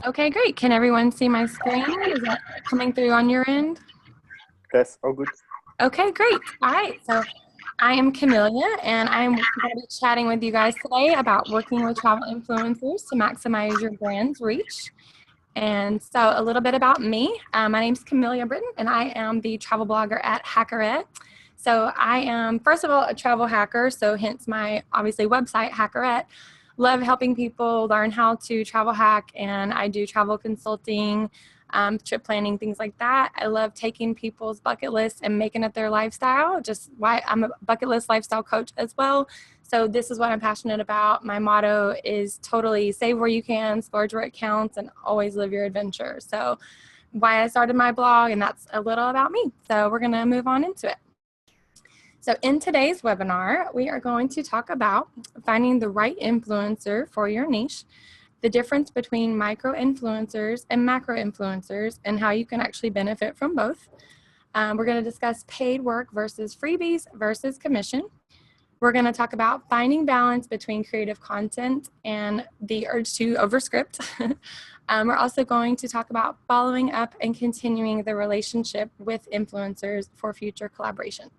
Okay, great. Can everyone see my screen? Is that coming through on your end? Yes, all good. Okay, great. All right. So I am Camelia, and I'm going to be chatting with you guys today about working with travel influencers to maximize your brand's reach. And so a little bit about me. My name is Kamelia Britton, and I am the travel blogger at Hackerette. So I am, first of all, a travel hacker, so hence my, obviously, website, Hackerette. Love helping people learn how to travel hack, and I do travel consulting, trip planning, things like that. I love taking people's bucket lists and making it their lifestyle, just why I'm a bucket list lifestyle coach as well. So this is what I'm passionate about. My motto is totally save where you can, splurge where it counts, and always live your adventure. So why I started my blog, and that's a little about me. So we're going to move on into it. So in today's webinar, we are going to talk about finding the right influencer for your niche, the difference between micro influencers and macro influencers, and how you can actually benefit from both. We're going to discuss paid work versus freebies versus commission. We're going to talk about finding balance between creative content and the urge to overscript. We're also going to talk about following up and continuing the relationship with influencers for future collaborations.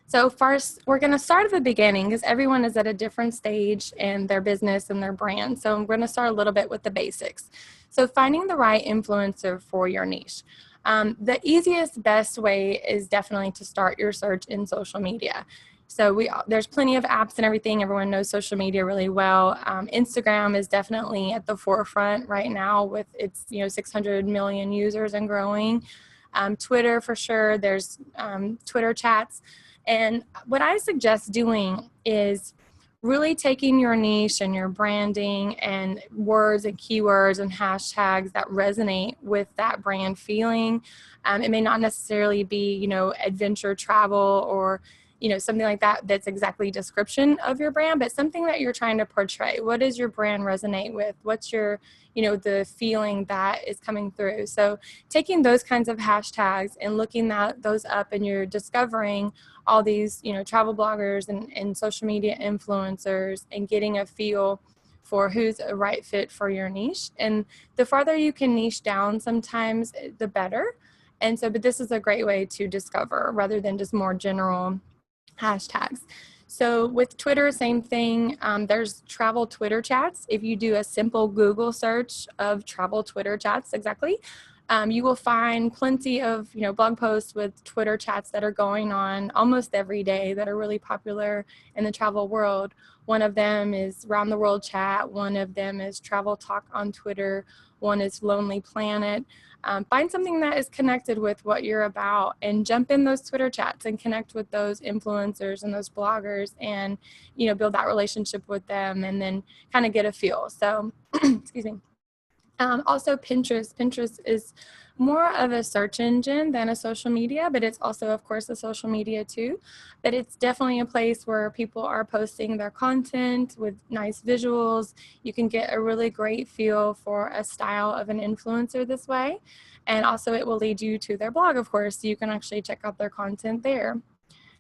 So first, we're going to start at the beginning because everyone is at a different stage in their business and their brand. So I'm going to start a little bit with the basics. So finding the right influencer for your niche. The easiest, best way is definitely to start your search in social media. So there's plenty of apps and everything. Everyone knows social media really well. Instagram is definitely at the forefront right now with its 600 million users and growing. Twitter for sure. There's Twitter chats. And what I suggest doing is really taking your niche and your branding and words and keywords and hashtags that resonate with that brand feeling. It may not necessarily be, adventure travel or, something like that that's exactly description of your brand, but something that you're trying to portray. What does your brand resonate with? What's your, the feeling that is coming through? So taking those kinds of hashtags and looking those up, and you're discovering all these, travel bloggers and social media influencers, and getting a feel for who's a right fit for your niche. And the farther you can niche down sometimes, the better. And so, but this is a great way to discover rather than just more general hashtags. So with Twitter, same thing. There's travel Twitter chats. If you do a simple Google search of travel Twitter chats, exactly, you will find plenty of blog posts with Twitter chats that are going on almost every day that are really popular in the travel world. One of them is Round the World Chat. One of them is Travel Talk on Twitter. One is Lonely Planet. Find something that is connected with what you're about and jump in those Twitter chats and connect with those influencers and those bloggers and, build that relationship with them and then kind of get a feel. So, excuse me. Also Pinterest. Pinterest is more of a search engine than a social media, but it's also, of course, a social media too. But it's definitely a place where people are posting their content with nice visuals. You can get a really great feel for a style of an influencer this way. And also it will lead you to their blog, of course, so you can actually check out their content there.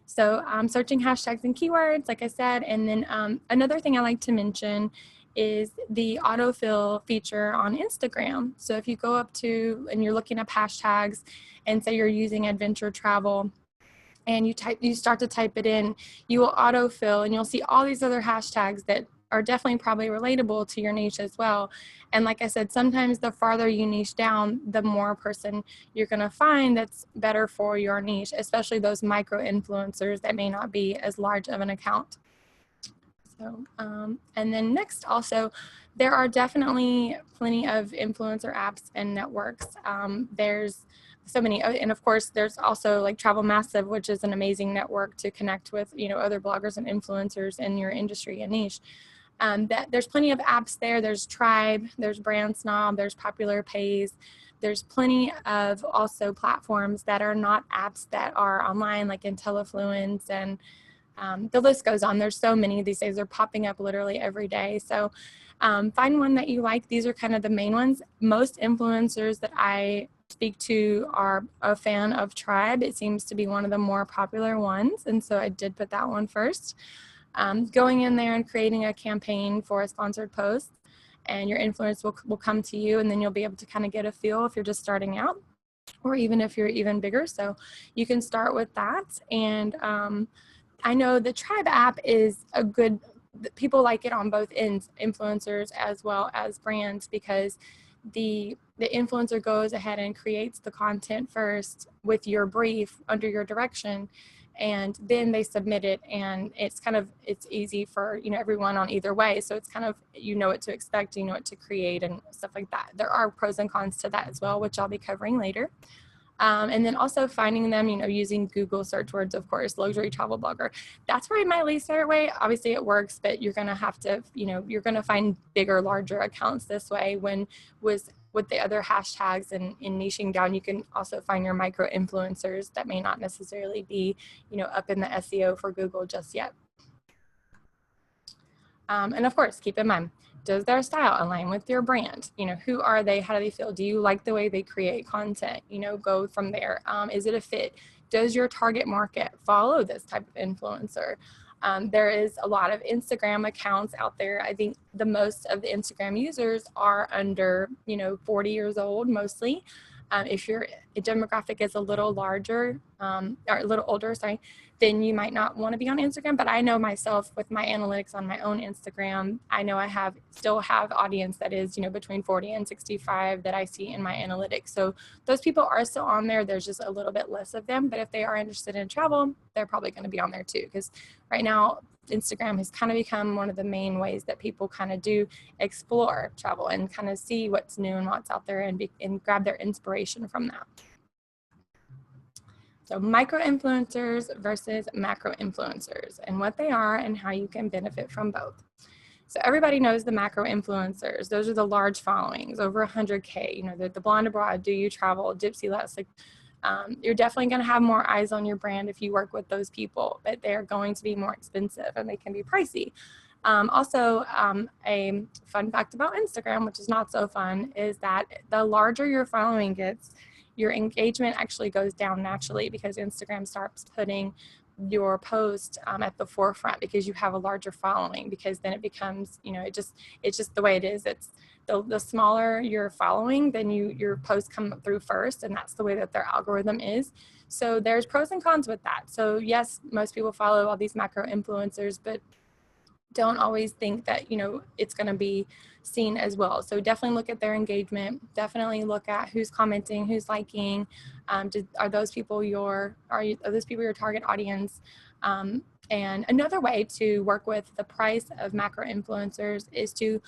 So searching hashtags and keywords, like I said. And then another thing I like to mention is the autofill feature on Instagram. So if you go up to and you're looking up hashtags and say you're using adventure travel and you start to type it in, you will autofill and you'll see all these other hashtags that are definitely probably relatable to your niche as well. And like I said, sometimes the farther you niche down, the more person you're going to find that's better for your niche, especially those micro influencers that may not be as large of an account. So, and then next also, there are definitely plenty of influencer apps and networks. There's so many, and of course there's also like Travel Massive, which is an amazing network to connect with, other bloggers and influencers in your industry and niche. There's plenty of apps there. There's Tribe, there's Brand Snob, there's Popular Pays. There's plenty of also platforms that are not apps that are online, like IntelliFluence, and the list goes on. There's so many these days. They're popping up literally every day. So find one that you like. These are kind of the main ones. Most influencers that I speak to are a fan of Tribe. It seems to be one of the more popular ones. And so I did put that one first. Going in there and creating a campaign for a sponsored post. and your influence will come to you, and then you'll be able to kind of get a feel if you're just starting out, or even if you're even bigger. So you can start with that. And I know the Tribe app is a good, people like it on both ends, influencers as well as brands, because the influencer goes ahead and creates the content first with your brief under your direction, and then they submit it, and it's easy for everyone on either way. So it's kind of, what to expect, what to create and stuff like that. There are pros and cons to that as well, which I'll be covering later. And then also finding them, using Google search words, of course, luxury travel blogger. That's probably my least favorite way. Obviously it works, but you're going to have to, you're going to find bigger, larger accounts this way. With the other hashtags and in niching down, you can also find your micro influencers that may not necessarily be, up in the SEO for Google just yet. And of course, keep in mind, does their style align with your brand? Who are they? How do they feel? Do you like the way they create content? Go from there. Is it a fit? Does your target market follow this type of influencer? There is a lot of Instagram accounts out there. I think the most of the Instagram users are under, 40 years old, mostly. If your demographic is a little larger, or a little older, sorry, then you might not want to be on Instagram. But I know myself with my analytics on my own Instagram, I know I still have audience that is, between 40 and 65 that I see in my analytics. So those people are still on there. There's just a little bit less of them. But if they are interested in travel, they're probably going to be on there too. Because right now, Instagram has kind of become one of the main ways that people kind of do explore travel and kind of see what's new and what's out there, and grab their inspiration from that. So micro influencers versus macro influencers, and what they are and how you can benefit from both. So everybody knows the macro influencers. Those are the large followings, over 100K. The Blonde Abroad, Do You Travel, Gypsy Less. You're definitely going to have more eyes on your brand if you work with those people, but they're going to be more expensive and they can be pricey. Also, a fun fact about Instagram, which is not so fun, is that the larger your following gets, your engagement actually goes down naturally, because Instagram starts putting your post at the forefront because you have a larger following, because then it becomes, it's just the way it is. It's the smaller your following, then your posts come through first, and that's the way that their algorithm is. So there's pros and cons with that. So yes, most people follow all these macro influencers, but don't always think that, it's going to be seen as well. So definitely look at their engagement. Definitely look at who's commenting, who's liking. Are those people your target audience? And another way to work with the price of macro influencers is to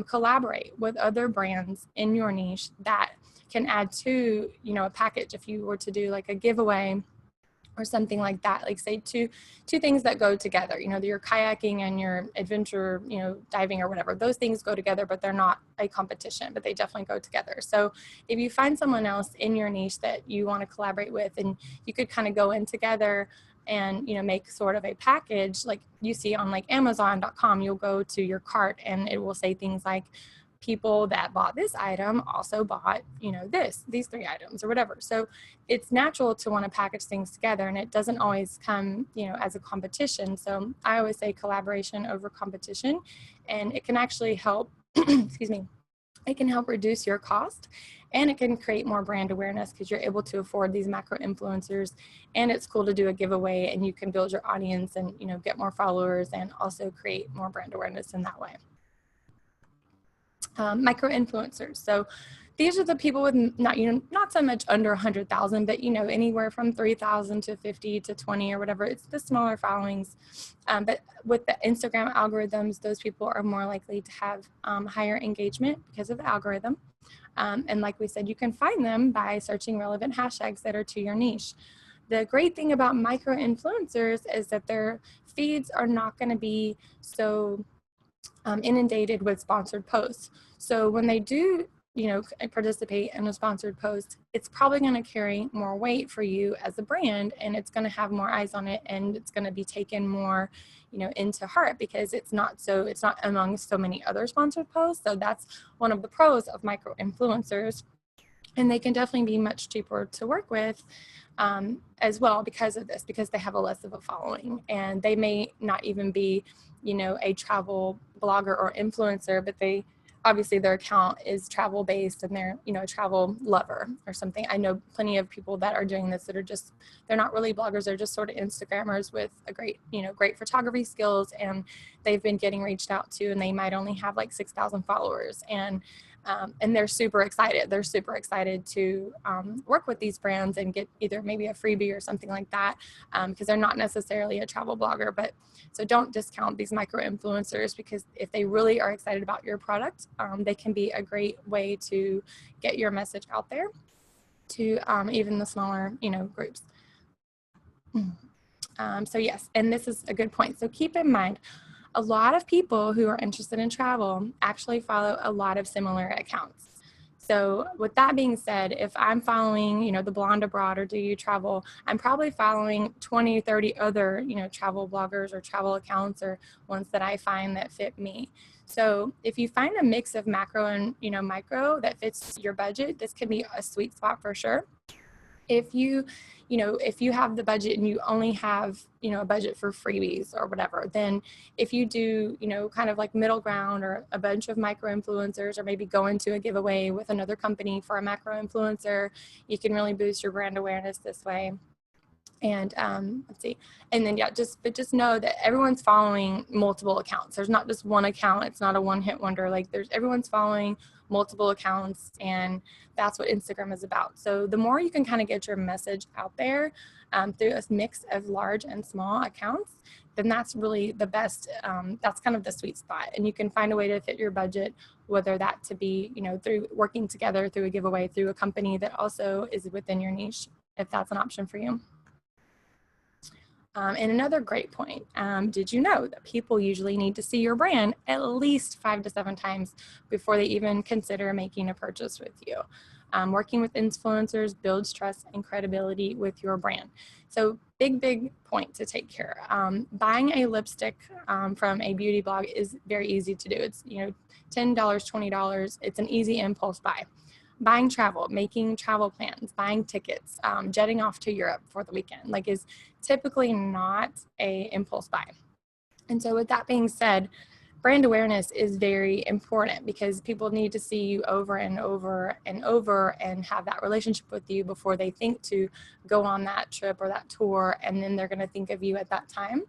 collaborate with other brands in your niche that can add to, a package. If you were to do like a giveaway or something like that, like say two things that go together, your kayaking and your adventure, diving or whatever, those things go together, but they're not a competition, but they definitely go together. So if you find someone else in your niche that you want to collaborate with, and you could kind of go in together and, make sort of a package, like you see on like Amazon.com, you'll go to your cart and it will say things like, people that bought this item also bought, these 3 items or whatever. So it's natural to want to package things together, and it doesn't always come, as a competition. So I always say collaboration over competition, and it can actually help, excuse me, it can help reduce your cost, and it can create more brand awareness because you're able to afford these macro influencers, and it's cool to do a giveaway, and you can build your audience and, get more followers and also create more brand awareness in that way. Micro influencers. So these are the people with not so much under 100,000, but anywhere from 3,000 to 50 to 20 or whatever. It's the smaller followings. But with the Instagram algorithms, those people are more likely to have higher engagement because of the algorithm. And like we said, you can find them by searching relevant hashtags that are to your niche. The great thing about micro influencers is that their feeds are not going to be so inundated with sponsored posts. So when they do, participate in a sponsored post, it's probably going to carry more weight for you as a brand, and it's going to have more eyes on it, and it's going to be taken more, into heart, because it's not among so many other sponsored posts. So that's one of the pros of micro influencers, and they can definitely be much cheaper to work with as well because of this, because they have a less of a following, and they may not even be, a travel blogger or influencer, but they obviously their account is travel based and they're, a travel lover or something. I know plenty of people that are doing this that are just, they're not really bloggers, they're just sort of Instagrammers with a great, great photography skills, and they've been getting reached out to, and they might only have like 6,000 followers, and they're super excited. They're super excited to work with these brands and get either maybe a freebie or something like that, because they're not necessarily a travel blogger. But so don't discount these micro influencers, because if they really are excited about your product, they can be a great way to get your message out there to even the smaller, groups. So yes, and this is a good point. So keep in mind, a lot of people who are interested in travel actually follow a lot of similar accounts. So with that being said, if I'm following, the Blonde Abroad or Do You Travel, I'm probably following 20, 30 other, travel bloggers or travel accounts, or ones that I find that fit me. So if you find a mix of macro and, micro that fits your budget, this can be a sweet spot for sure. If you have the budget and you only have, a budget for freebies or whatever, then if you do, kind of like middle ground or a bunch of micro influencers, or maybe go into a giveaway with another company for a macro influencer, you can really boost your brand awareness this way. And let's see, and then just know that everyone's following multiple accounts. There's not just one account. It's not a one-hit wonder. Like everyone's following multiple accounts, and that's what Instagram is about. So the more you can kind of get your message out there through a mix of large and small accounts, then that's really the best. That's kind of the sweet spot, and you can find a way to fit your budget, whether that to be, through working together through a giveaway, through a company that also is within your niche, if that's an option for you. And another great point, did you know that people usually need to see your brand at least 5 to 7 times before they even consider making a purchase with you? Working with influencers builds trust and credibility with your brand. So big point to take care. Buying a lipstick from a beauty blog is very easy to do. It's $10, $20. It's an easy impulse buy. Buying travel, making travel plans, buying tickets, jetting off to Europe for the weekend, is typically not a impulse buy. And so with that being said, brand awareness is very important, because people need to see you over and over and over and have that relationship with you before they think to go on that trip or that tour, and then they're going to think of you at that time.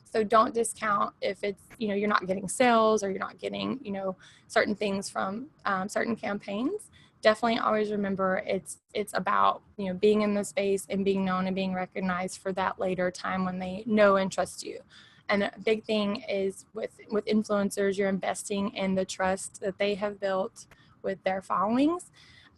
So don't discount if it's, you're not getting sales, or you're not getting, certain things from certain campaigns. Definitely always remember it's about, being in the space and being known and being recognized for that later time when they know and trust you. And a big thing is with influencers, you're investing in the trust that they have built with their followings.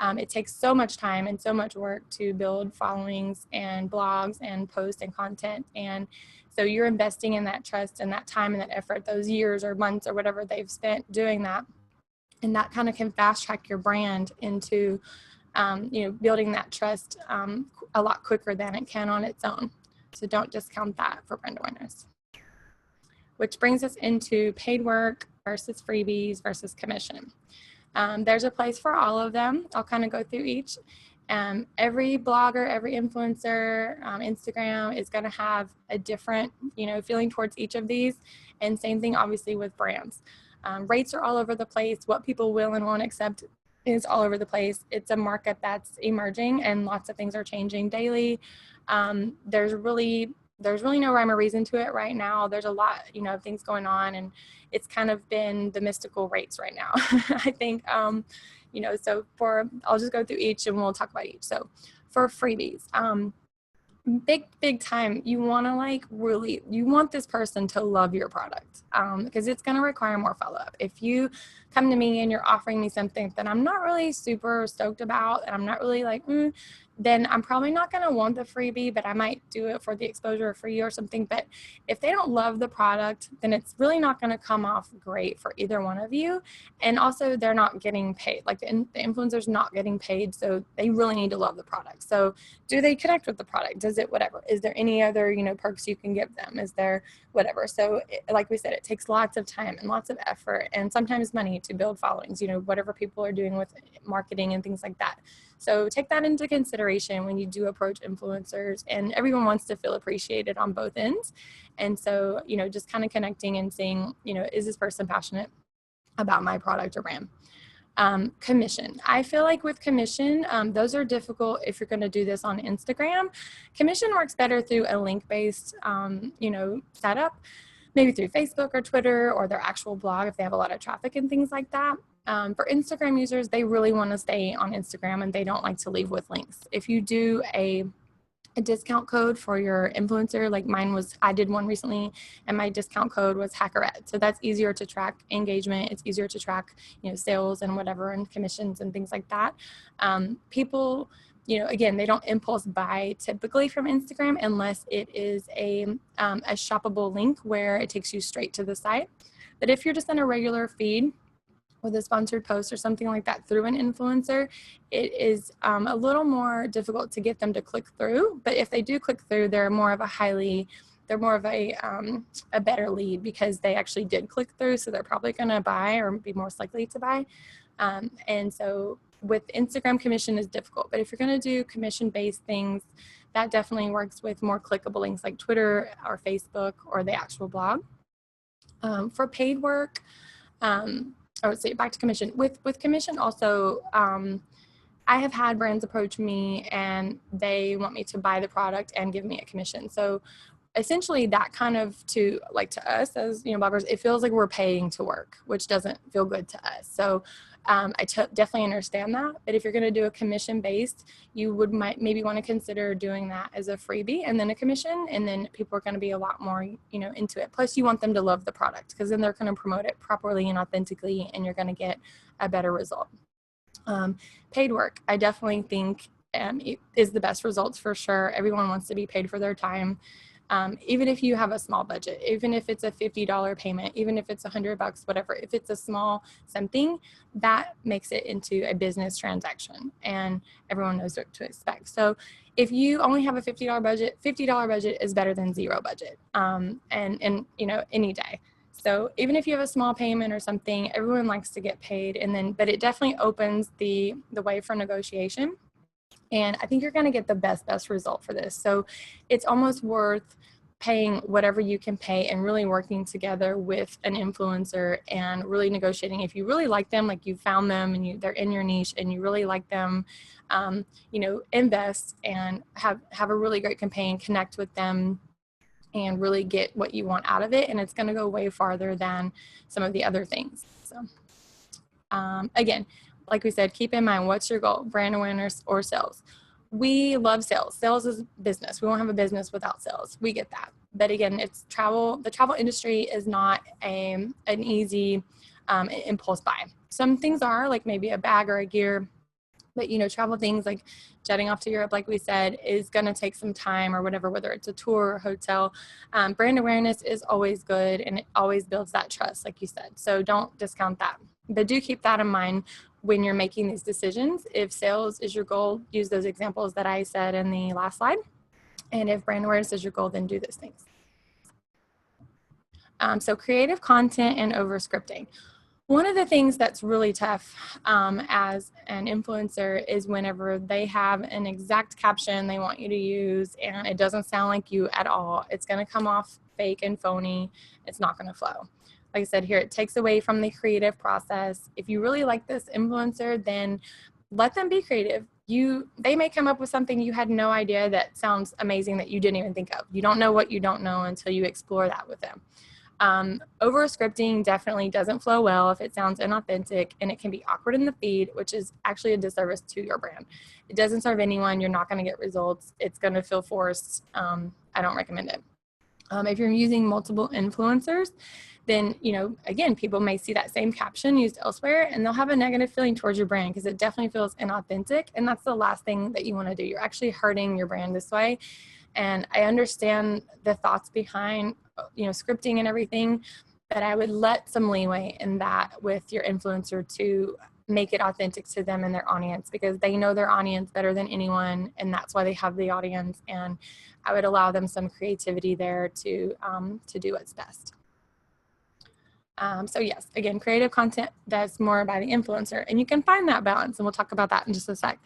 It takes so much time and so much work to build followings and blogs and post and content. And so you're investing in that trust and that time and that effort, those years or months or whatever they've spent doing that. And that kind of can fast track your brand into, building that trust a lot quicker than it can on its own. So don't discount that for brand awareness. Which brings us into paid work versus freebies versus commission. There's a place for all of them. I'll kind of go through each. Every blogger, every influencer, Instagram is going to have a different, feeling towards each of these. And same thing, obviously, with brands. Rates are all over the place. What people will and won't accept is all over the place. It's a market that's emerging, and lots of things are changing daily. There's really no rhyme or reason to it right now. There's a lot, of things going on, and it's kind of been the mystical rates right now. I think, so I'll just go through each and we'll talk about each. So for freebies, big time, you want to you want this person to love your product, because it's going to require more follow-up. If you come to me and you're offering me something that I'm not really super stoked about, and I'm not really then I'm probably not going to want the freebie, but I might do it for the exposure free or something. But if they don't love the product, then it's really not going to come off great for either one of you. And also, they're not getting paid. The influencer's not getting paid, so they really need to love the product. So do they connect with the product? Does it whatever? Is there any other, perks you can give them? Is there whatever? So like we said, it takes lots of time and lots of effort and sometimes money to build followings, whatever people are doing with marketing and things like that. So take that into consideration when you do approach influencers, and everyone wants to feel appreciated on both ends. And so, just kind of connecting and seeing, is this person passionate about my product or brand? Commission. I feel like with commission, those are difficult if you're going to do this on Instagram. Commission works better through a link-based, setup, maybe through Facebook or Twitter or their actual blog if they have a lot of traffic and things like that. For Instagram users, they really want to stay on Instagram and they don't like to leave with links. If you do a discount code for your influencer, like mine was, I did one recently and my discount code was Hackerette. So that's easier to track engagement. It's easier to track, sales and whatever and commissions and things like that. People, again, they don't impulse buy typically from Instagram unless it is a shoppable link where it takes you straight to the site. But if you're just in a regular feed with a sponsored post or something like that through an influencer, it is a little more difficult to get them to click through. But if they do click through, they're more of a better lead because they actually did click through. So they're probably going to buy or be most likely to buy. And so with Instagram, commission is difficult. But if you're going to do commission-based things, that definitely works with more clickable links like Twitter or Facebook or the actual blog. For paid work, back to commission. With commission also, I have had brands approach me and they want me to buy the product and give me a commission. So essentially that kind of to us as, bloggers, it feels like we're paying to work, which doesn't feel good to us. So I definitely understand that. But if you're going to do a commission based, you maybe want to consider doing that as a freebie and then a commission. And then people are going to be a lot more, into it. Plus you want them to love the product because then they're going to promote it properly and authentically and you're going to get a better result. Paid work, I definitely think is the best results for sure. Everyone wants to be paid for their time. Even if you have a small budget, even if it's a $50 payment, even if it's $100, whatever, if it's a small something, that makes it into a business transaction and everyone knows what to expect. So if you only have a $50 budget is better than zero budget, and any day. So even if you have a small payment or something, everyone likes to get paid, but it definitely opens the way for negotiation. And I think you're going to get the best result for this. So it's almost worth paying whatever you can pay and really working together with an influencer and really negotiating. If you really like them, like you found them and they're in your niche and you really like them, invest and have a really great campaign, connect with them and really get what you want out of it. And it's going to go way farther than some of the other things. So again, like we said, keep in mind, what's your goal? Brand awareness or sales? We love sales. Sales is business. We won't have a business without sales. We get that. But again, it's travel. The travel industry is not an easy impulse buy. Some things are, like maybe a bag or a gear, but travel things like jetting off to Europe, like we said, is going to take some time or whatever, whether it's a tour or hotel. Brand awareness is always good and it always builds that trust, like you said. So don't discount that. But do keep that in mind when you're making these decisions. If sales is your goal, use those examples that I said in the last slide. And if brand awareness is your goal, then do those things. So creative content and over scripting. One of the things that's really tough as an influencer is whenever they have an exact caption they want you to use and it doesn't sound like you at all. It's going to come off fake and phony. It's not going to flow. Like I said here, it takes away from the creative process. If you really like this influencer, then let them be creative. They may come up with something you had no idea that sounds amazing that you didn't even think of. You don't know what you don't know until you explore that with them. Over scripting definitely doesn't flow well if it sounds inauthentic, and it can be awkward in the feed, which is actually a disservice to your brand. It doesn't serve anyone. You're not going to get results. It's going to feel forced. I don't recommend it. If you're using multiple influencers, then, again, people may see that same caption used elsewhere and they'll have a negative feeling towards your brand because it definitely feels inauthentic. And that's the last thing that you want to do. You're actually hurting your brand this way. And I understand the thoughts behind, scripting and everything, but I would let some leeway in that with your influencer to make it authentic to them and their audience, because they know their audience better than anyone. And that's why they have the audience. And I would allow them some creativity there to do what's best. So yes, again, creative content that's more by the influencer, and you can find that balance, and we'll talk about that in just a sec.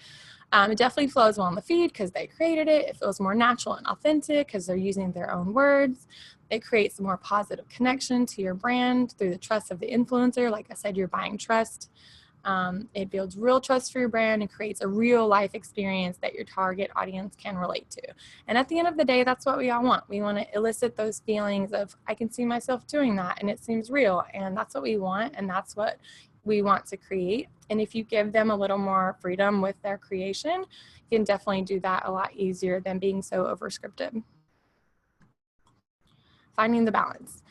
It definitely flows well on the feed because they created it. It feels more natural and authentic because they're using their own words. It creates a more positive connection to your brand through the trust of the influencer. Like I said, you're buying trust. It builds real trust for your brand and creates a real life experience that your target audience can relate to. And at the end of the day, that's what we all want. We want to elicit those feelings of, I can see myself doing that and it seems real. And that's what we want. And that's what we want to create. And if you give them a little more freedom with their creation, you can definitely do that a lot easier than being so overscripted. Finding the balance.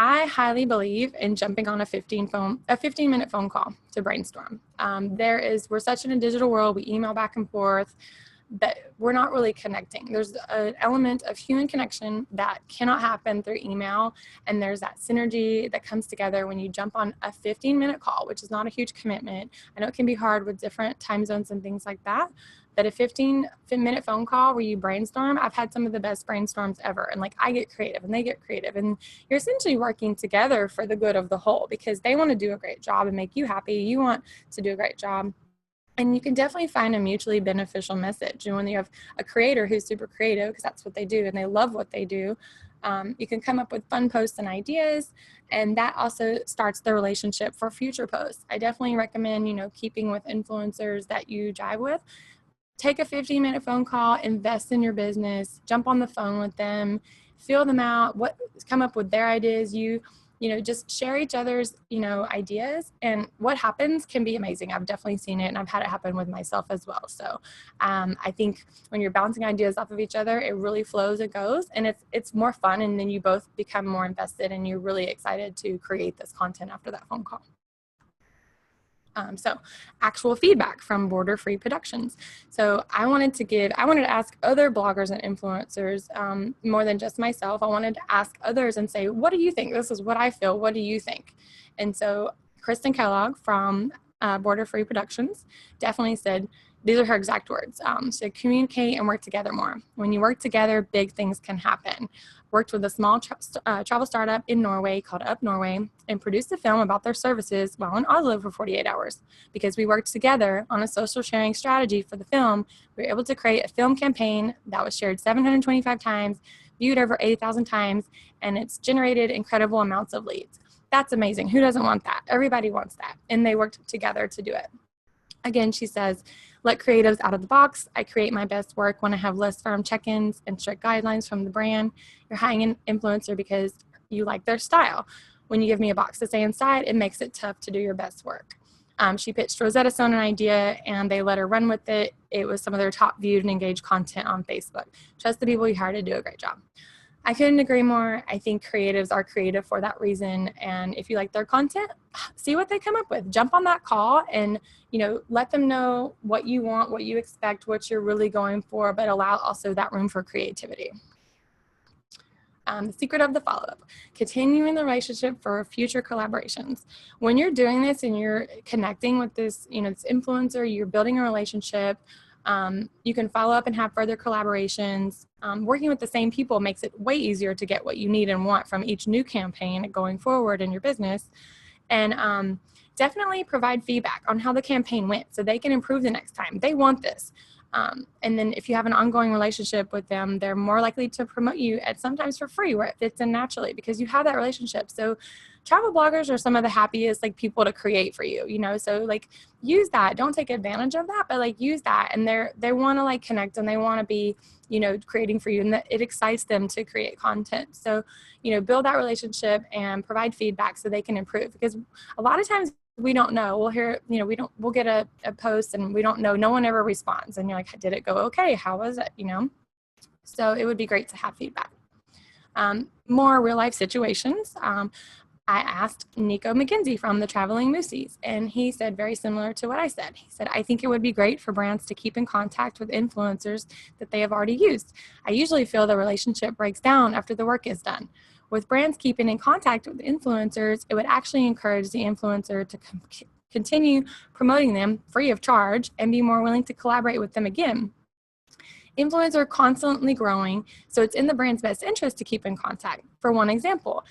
I highly believe in jumping on a 15-minute phone call to brainstorm. We're such in a digital world, we email back and forth, but we're not really connecting. There's an element of human connection that cannot happen through email, and there's that synergy that comes together when you jump on a 15-minute call, which is not a huge commitment. I know it can be hard with different time zones and things like that, but a 15-minute phone call where you brainstorm, I've had some of the best brainstorms ever. And like, I get creative and they get creative, and you're essentially working together for the good of the whole, because they want to do a great job and make you happy. You want to do a great job. And you can definitely find a mutually beneficial message. And when you have a creator who's super creative, because that's what they do and they love what they do, you can come up with fun posts and ideas, and that also starts the relationship for future posts. I definitely recommend, keeping with influencers that you jive with. Take a 15-minute phone call, invest in your business, jump on the phone with them, feel them out, come up with their ideas. Just share each other's, ideas, and what happens can be amazing. I've definitely seen it, and I've had it happen with myself as well. So I think when you're bouncing ideas off of each other, it really flows and goes, and it's more fun, and then you both become more invested, and you're really excited to create this content after that phone call. So actual feedback from Border Free Productions. So I wanted to ask other bloggers and influencers, more than just myself. I wanted to ask others and say, what do you think? This is what I feel. What do you think? And so Kristen Kellogg from Border Free Productions definitely said, these are her exact words. So communicate and work together more. When you work together, big things can happen. Worked with a small travel startup in Norway called Up Norway, and produced a film about their services while in Oslo for 48 hours. Because we worked together on a social sharing strategy for the film, we were able to create a film campaign that was shared 725 times, viewed over 80,000 times, and it's generated incredible amounts of leads. That's amazing. Who doesn't want that? Everybody wants that. And they worked together to do it. Again, she says, let creatives out of the box. I create my best work when I have less firm check-ins and strict guidelines from the brand. You're hiring an influencer because you like their style. When you give me a box to stay inside, it makes it tough to do your best work. She pitched Rosetta Stone an idea, and they let her run with it. It was some of their top viewed and engaged content on Facebook. Trust the people you hire to do a great job. I couldn't agree more. I think creatives are creative for that reason. And if you like their content, see what they come up with. Jump on that call and, let them know what you want, what you expect, what you're really going for, but allow also that room for creativity. The secret of the follow-up, continuing the relationship for future collaborations. When you're doing this and you're connecting with this, this influencer, you're building a relationship, you can follow up and have further collaborations. Working with the same people makes it way easier to get what you need and want from each new campaign going forward in your business. And definitely provide feedback on how the campaign went so they can improve the next time. They want this. And then if you have an ongoing relationship with them, they're more likely to promote you at sometimes for free where it fits in naturally because you have that relationship. So travel bloggers are some of the happiest people to create for you, so use that. Don't take advantage of that, but use that. And they want to connect and they want to be, creating for you, and it excites them to create content. So, build that relationship and provide feedback so they can improve, because a lot of times we don't know. We'll hear, we'll get a post and we don't know. No one ever responds. And you're like, did it go okay? How was it? So it would be great to have feedback. More real life situations. I asked Nico McKenzie from the Traveling Moosies, and he said very similar to what I said. He said, I think it would be great for brands to keep in contact with influencers that they have already used. I usually feel the relationship breaks down after the work is done. With brands keeping in contact with influencers, it would actually encourage the influencer to continue promoting them free of charge and be more willing to collaborate with them again. Influencers are constantly growing, so it's in the brand's best interest to keep in contact. For one example,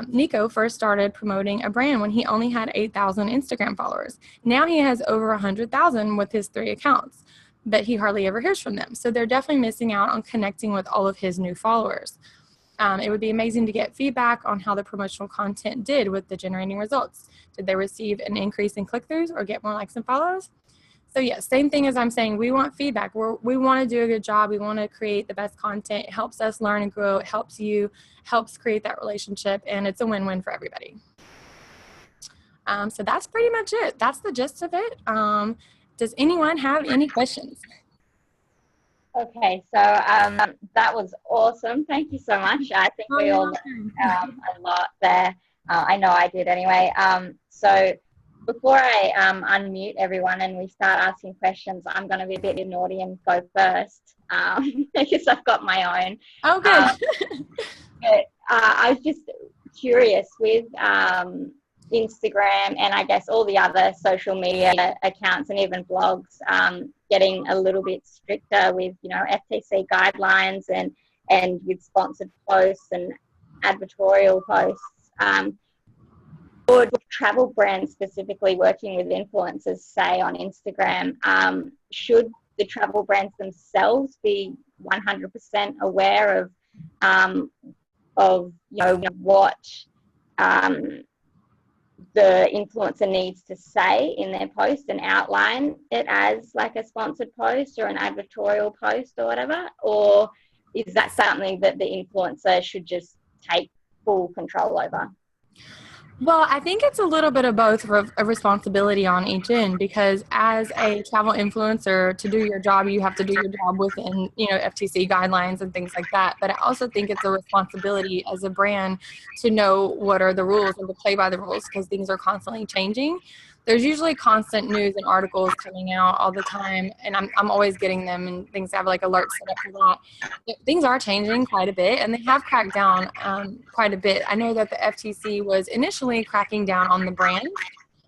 Nico first started promoting a brand when he only had 8,000 Instagram followers. Now he has over 100,000 with his 3 accounts, but he hardly ever hears from them. So they're definitely missing out on connecting with all of his new followers. It would be amazing to get feedback on how the promotional content did with the generating results. Did they receive an increase in click-throughs or get more likes and follows? So yeah, same thing as I'm saying, we want feedback. We want to do a good job. We want to create the best content. It helps us learn and grow. It helps you, helps create that relationship, and it's a win-win for everybody. So that's pretty much it. That's the gist of it. Does anyone have any questions? Okay, so that was awesome. Thank you so much. I think we all learned a lot there. I know I did anyway. So before I unmute everyone and we start asking questions, I'm going to be a bit naughty and go first because I've got my own. Oh, good. But I was just curious with Instagram and I guess all the other social media accounts and even blogs getting a little bit stricter with, you know, FTC guidelines and with sponsored posts and advertorial posts. Would travel brands specifically working with influencers say on Instagram, should the travel brands themselves be 100% aware of you know what the influencer needs to say in their post and outline it as like a sponsored post or an advertorial post or whatever? Or is that something that the influencer should just take full control over? Well, I think it's a little bit of both of a responsibility on each end, because as a travel influencer, to do your job, you have to do your job within, you know, FTC guidelines and things like that. But I also think it's a responsibility as a brand to know what are the rules and to play by the rules, because things are constantly changing. There's usually constant news and articles coming out all the time, and I'm always getting them, and things have like alerts set up for that. Things are changing quite a bit, and they have cracked down quite a bit. I know that the FTC was initially cracking down on the brand,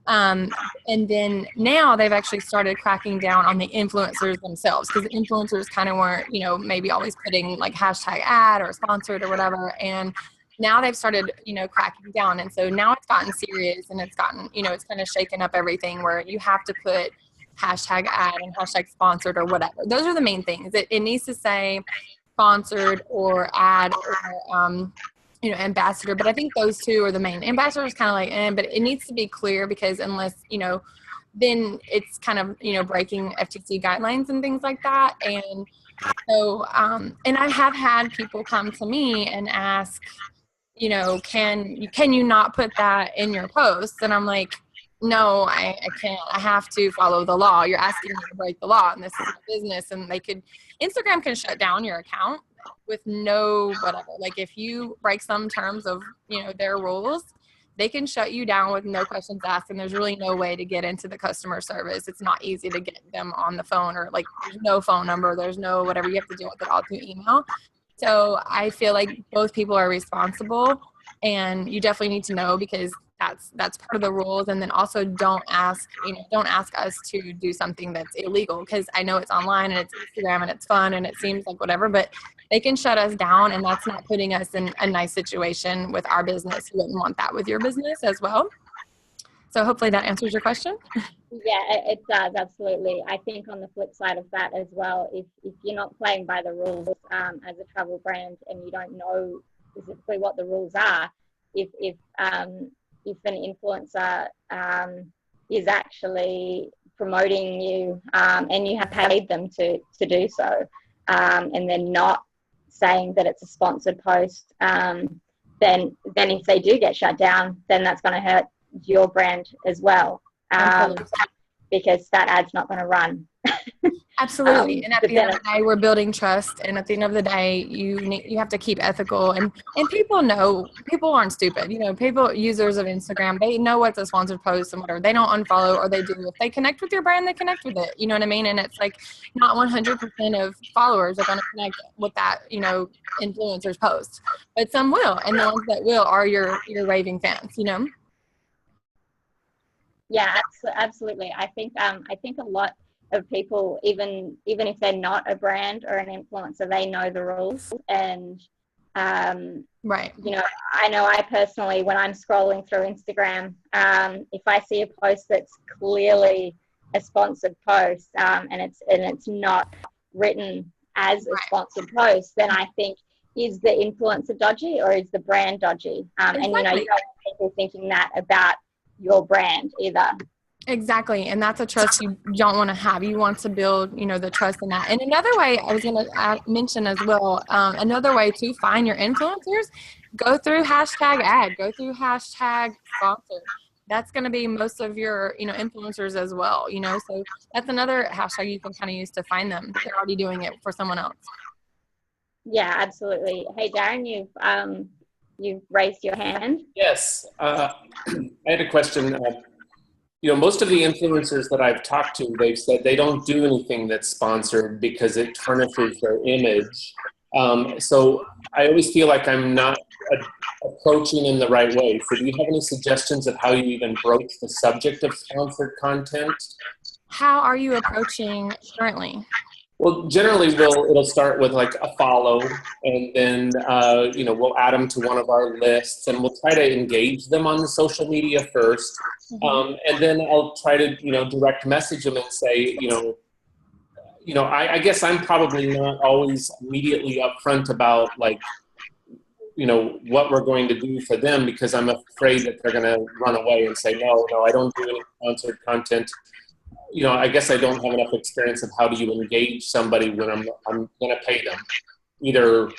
and then now they've actually started cracking down on the influencers themselves, because the influencers kind of weren't, you know, maybe always putting like hashtag ad or sponsored or whatever, and now they've started, you know, cracking down. And so now it's gotten serious, and it's gotten, you know, it's kind of shaken up everything where you have to put hashtag ad and hashtag sponsored or whatever. Those are the main things. It needs to say sponsored or ad or, you know, ambassador. But I think those two are the main. Ambassador is kind of like, but it needs to be clear, because unless, you know, then it's kind of, you know, breaking FTC guidelines and things like that. And so, and I have had people come to me and ask, you know, can you not put that in your posts? And I'm like, no, I can't. I have to follow the law. You're asking me to break the law, and this is a business. And Instagram can shut down your account with no whatever. Like if you break some terms of, you know, their rules, they can shut you down with no questions asked. And there's really no way to get into the customer service. It's not easy to get them on the phone, or like there's no phone number. There's no whatever. You have to deal with it all through email. So I feel like both people are responsible, and you definitely need to know, because that's part of the rules. And then also don't ask us to do something that's illegal, because I know it's online and it's Instagram and it's fun and it seems like whatever, but they can shut us down, and that's not putting us in a nice situation with our business. You wouldn't want that with your business as well. So hopefully that answers your question. Yeah, it does, absolutely. I think on the flip side of that as well, if you're not playing by the rules as a travel brand, and you don't know specifically what the rules are, if an influencer is actually promoting you and you have paid them to do so, and they're not saying that it's a sponsored post, then if they do get shut down, then that's going to hurt your brand as well, because that ad's not going to run. Absolutely. And at the end of the day, we're building trust. And at the end of the day, you have to keep ethical. And people know, people aren't stupid. You know, users of Instagram, they know what's a sponsored post and whatever. They don't unfollow, or they do. If they connect with your brand, they connect with it. You know what I mean? And it's like not 100% of followers are going to connect with that, you know, influencer's post. But some will. And the ones that will are your raving fans, you know? Yeah, absolutely. I think a lot of people, even if they're not a brand or an influencer, they know the rules. And right, you know I personally, when I'm scrolling through Instagram, if I see a post that's clearly a sponsored post, and it's not written as a sponsored post, then I think is the influencer dodgy or is the brand dodgy? And you know, you don't want people thinking that about your brand either. Exactly. And that's a trust you don't want to have. You want to build, you know, the trust in that. And another way I was going to mention as well, another way to find your influencers, go through hashtag ad, go through hashtag sponsored. That's going to be most of your, you know, influencers as well, you know, so that's another hashtag you can kind of use to find them. They're already doing it for someone else. Yeah, absolutely. Hey, Darren, you've raised your hand. Yes, I had a question. You know, most of the influencers that I've talked to, they've said they don't do anything that's sponsored because it tarnishes their image. So I always feel like I'm not approaching in the right way. So do you have any suggestions of how you even broach the subject of sponsored content? How are you approaching currently? Well, generally it'll start with like a follow, and then you know, we'll add them to one of our lists, and we'll try to engage them on the social media first, and then I'll try to, you know, direct message them and say, I guess I'm probably not always immediately upfront about, like, you know, what we're going to do for them, because I'm afraid that they're going to run away and say, no, I don't do any sponsored content. You know, I guess I don't have enough experience of how do you engage somebody when I'm going to pay them, either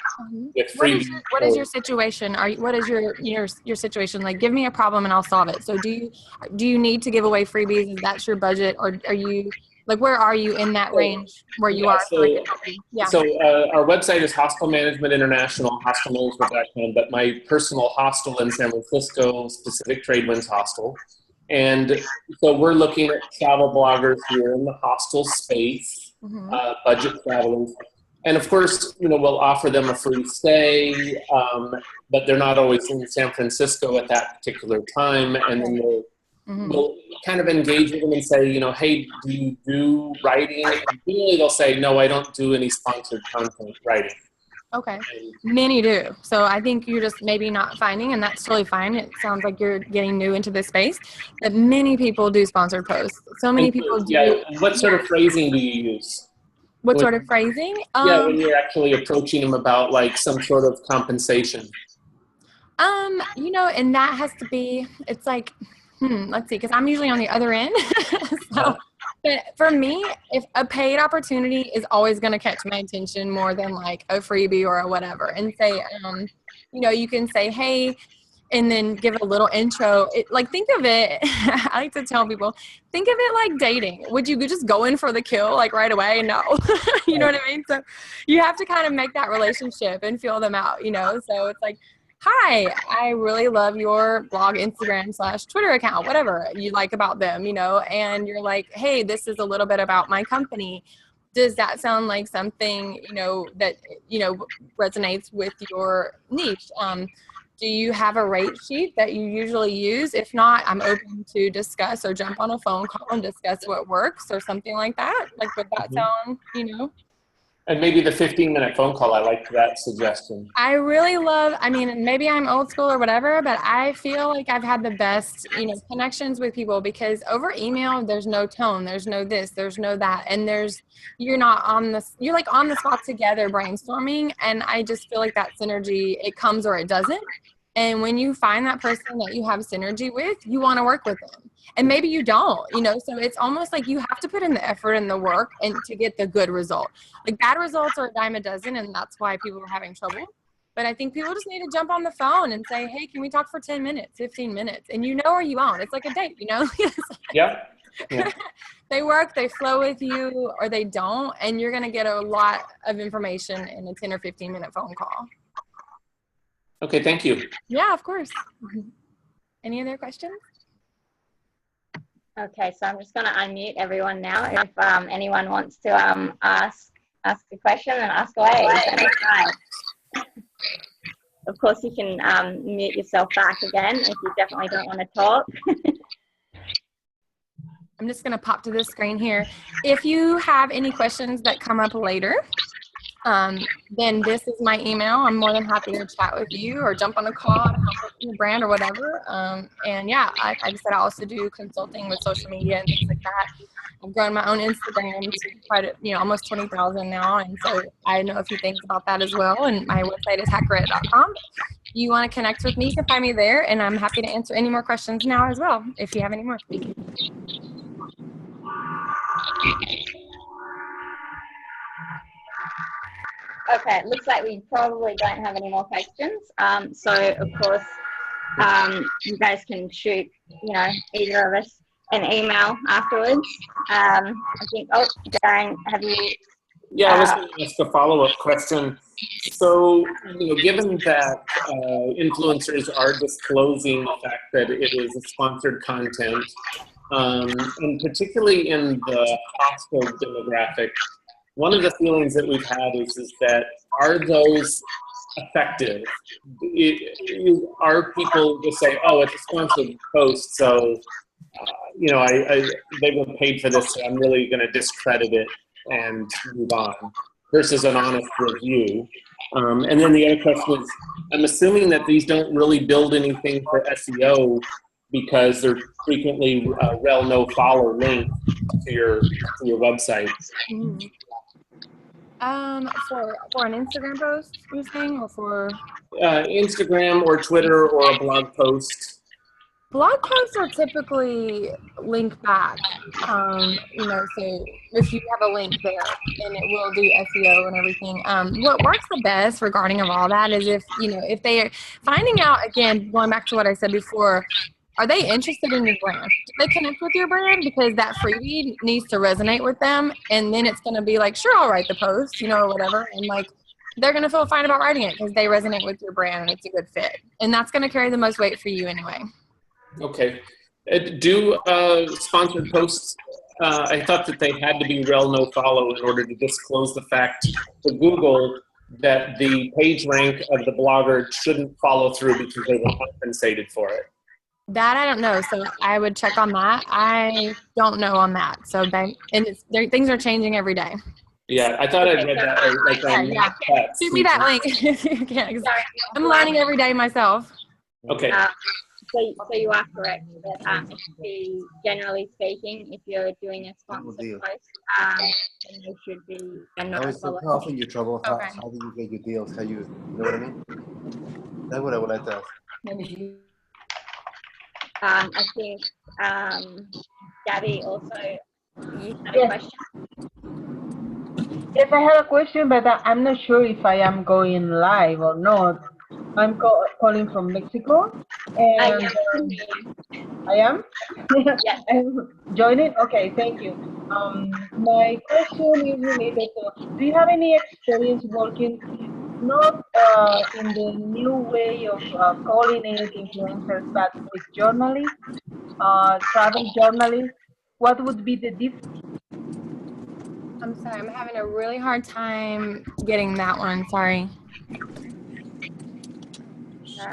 with free. What is your situation? What is your situation? Like, give me a problem and I'll solve it. So do you need to give away freebies? Is that your budget, or are you, like, where are you in that range where you are? So our website is Hostel Management International, hostelmanagement.com, but my personal hostel in San Francisco, Pacific Tradewinds Hostel. And so we're looking at travel bloggers here in the hostel space, budget travelers. And of course, you know, we'll offer them a free stay, but they're not always in San Francisco at that particular time. And then we'll kind of engage with them and say, you know, hey, do you do writing? And usually they'll say, no, I don't do any sponsored content writing. Okay. Many do. So I think you're just maybe not finding, and that's totally fine. It sounds like you're getting new into this space, but many people do sponsored posts. So many people do. Yeah. What sort of phrasing do you use? What sort of phrasing? When you're actually approaching them about, like, some sort of compensation. You know, and that has to be, it's like, let's see, because I'm usually on the other end. So, but for me, if a paid opportunity is always going to catch my attention more than like a freebie or a whatever, and say, you know, you can say, hey, and then give a little intro. Like, think of it, I like to tell people, think of it like dating. Would you just go in for the kill, like, right away? No. You know what I mean? So you have to kind of make that relationship and feel them out, you know? So it's like, hi, I really love your blog, Instagram / Twitter account, whatever you like about them, you know, and you're like, hey, this is a little bit about my company. Does that sound like something, you know, that, you know, resonates with your niche? Do you have a rate sheet that you usually use? If not, I'm open to discuss or jump on a phone call and discuss what works or something like that. Like, would that sound, you know? And maybe the 15-minute phone call, I like that suggestion. I really love, I mean, maybe I'm old school or whatever, but I feel like I've had the best, you know, connections with people, because over email, there's no tone, there's no this, there's no that. And you're like on the spot together brainstorming. And I just feel like that synergy, it comes or it doesn't. And when you find that person that you have synergy with, you want to work with them. And maybe you don't, you know, so it's almost like you have to put in the effort and the work and to get the good result. Like, bad results are a dime a dozen, and that's why people are having trouble. But I think people just need to jump on the phone and say, hey, can we talk for 10 minutes, 15 minutes? And you know, or you won't. It's like a date, you know? Yeah. They work, they flow with you, or they don't. And you're going to get a lot of information in a 10 or 15-minute phone call. Okay, thank you. Yeah, of course. Any other questions? Okay, so I'm just going to unmute everyone now. If anyone wants to ask a question, then ask away. Of course, you can mute yourself back again if you definitely don't want to talk. I'm just going to pop to this screen here. If you have any questions that come up later, then this is my email. I'm more than happy to chat with you or jump on a call to help with your brand or whatever. And yeah, I said I also do consulting with social media and things like that. I've grown my own Instagram to quite almost 20,000 now, and so I know a few things about that as well. And my website is hackerette.com. If you want to connect with me, you can find me there, and I'm happy to answer any more questions now as well if you have any more. Okay, it looks like we probably don't have any more questions. So of course, you guys can shoot, either of us an email afterwards. I think, Darren, have you? Yeah, I was going to ask a follow-up question. So, given that influencers are disclosing the fact that it is a sponsored content, and particularly in the hostel demographic, one of the feelings that we've had is that are those effective? Are people just say, oh, it's a sponsored post, so they were paid for this, so I'm really going to discredit it and move on, versus an honest review. And then the other question is, I'm assuming that these don't really build anything for SEO because they're frequently rel no follow link to your website. For an Instagram post, you're saying, or for Instagram or Twitter or a blog post? Blog posts are typically linked back. So if you have a link there, then it will do SEO and everything. What works the best regarding of all that is if they are finding out, again, going back to what I said before, are they interested in your brand? Do they connect with your brand? Because that freebie needs to resonate with them, and then it's going to be like, sure, I'll write the post, or whatever, and they're going to feel fine about writing it because they resonate with your brand and it's a good fit, and that's going to carry the most weight for you anyway. Okay. Do sponsored posts, I thought that they had to be rel no follow in order to disclose the fact to Google that the page rank of the blogger shouldn't follow through because they were compensated for it. That I don't know, so I would check on that. I don't know on that. So things are changing every day. Yeah, I thought I'd read that. Yeah. Shoot me that link. Yeah, I'm learning every day myself. Okay. So you are correct that it should be, generally speaking, if you're doing a sponsored post, then you should be How often you travel? How do you get your deals? How you know what I mean? That's what I would like to ask. I think Gabby also, you had a question? Yes, I have a question, but I'm not sure if I am going live or not. I'm calling from Mexico, and I am. Yes. I'm joining. Okay, thank you. My question is related to: do you have any experience working not in the new way of calling it influencers, but with journalists, travel journalists? What would be the difference? I'm sorry, I'm having a really hard time getting that one. Sorry.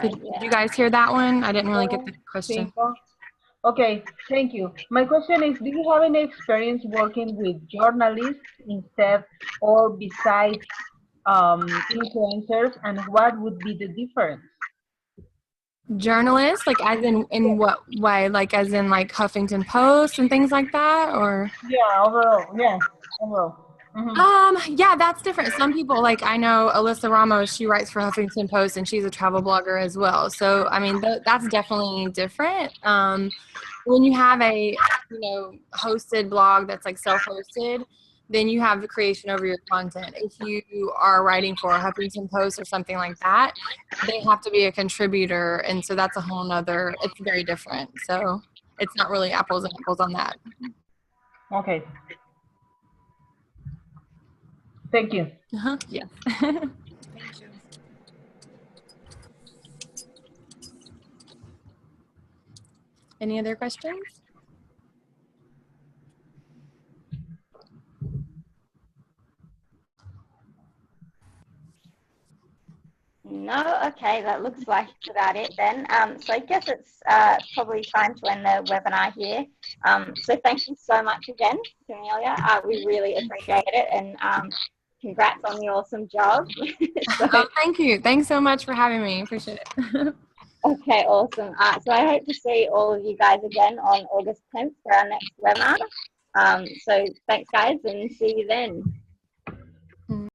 Did you guys hear that one? I didn't really get the question. Okay, thank you. My question is, do you have any experience working with journalists instead or besides influencers, and what would be the difference? Journalists, like as in what way? Like as in like Huffington Post and things like that, or? Yeah, overall, yeah, overall. Mm-hmm. Yeah, that's different. Some people, like I know Alyssa Ramos, she writes for Huffington Post and she's a travel blogger as well. So, I mean, that's definitely different. When you have a, hosted blog that's like self-hosted, then you have the creation over your content. If you are writing for a Huffington Post or something like that, they have to be a contributor. And so that's a whole nother, it's very different. So it's not really apples and apples on that. Okay. Thank you. Yes. Thank you. Any other questions? No, okay, that looks like about it then. So I guess it's probably time to end the webinar here. So thank you so much again, Kamelia. We really appreciate it, and congrats on the awesome job. Thank you. Thanks so much for having me. Appreciate it. Okay, awesome. So I hope to see all of you guys again on August 10th for our next webinar. So thanks, guys, and see you then.